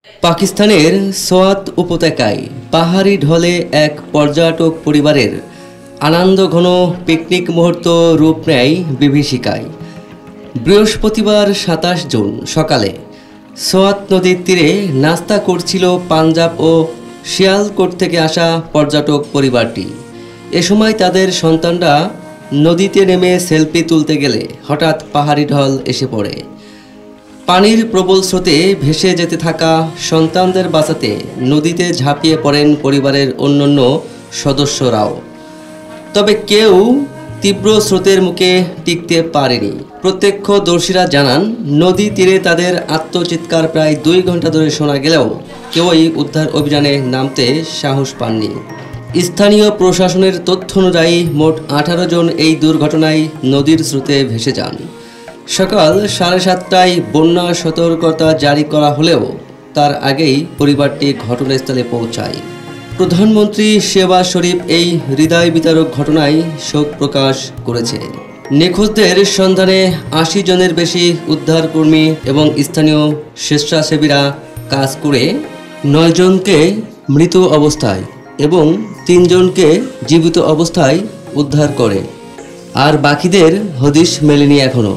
পাকিস্তানের সোয়াত উপত্যকায় পাহাড়ি ঢলে এক পর্যটক পরিবারের আনন্দঘন পিকনিক মুহূর্ত রূপ নেয় বিভীষিকায়। বৃহস্পতিবার ২৭ জুন সকালে সোয়াত নদীর তীরে নাস্তা করছিল পাঞ্জাব ও শিয়ালকোট থেকে আসা পর্যটক পরিবারটি। এ সময় তাদের সন্তানরা নদীতে নেমে সেলফি তুলতে গেলে হঠাৎ পাহাড়ি ঢল এসে পড়ে। পানির প্রবল স্রোতে ভেসে যেতে থাকা সন্তানদের বাঁচাতে নদীতে ঝাঁপিয়ে পড়েন পরিবারের অন্যান্য সদস্যরাও। তবে কেউ তীব্র স্রোতের মুখে টিকতে পারেনি। প্রত্যক্ষদর্শীরা জানান, নদী তীরে তাদের আত্মচিৎকার প্রায় ২ ঘন্টা ধরে শোনা গেলেও কেউই উদ্ধার অভিযানে নামতে সাহস পাননি। স্থানীয় প্রশাসনের তথ্য অনুযায়ী মোট ১৮ জন এই দুর্ঘটনায় নদীর স্রোতে ভেসে যান। সকাল ৭:৩০টায় বন্যা সতর্কতা জারি করা হলেও তার আগেই পরিবারটি ঘটনাস্থলে পৌঁছায়। প্রধানমন্ত্রী শেহবাজ শরীফ এই হৃদয় বিতারক ঘটনায় শোক প্রকাশ করেছে। নিখোঁজদের সন্ধানে ৮০ জনের বেশি উদ্ধারকর্মী এবং স্থানীয় স্বেচ্ছাসেবীরা কাজ করে ৯ জনকে মৃত অবস্থায় এবং ৩ জনকে জীবিত অবস্থায় উদ্ধার করে, আর বাকিদের হদিশ মেলেনি এখনও।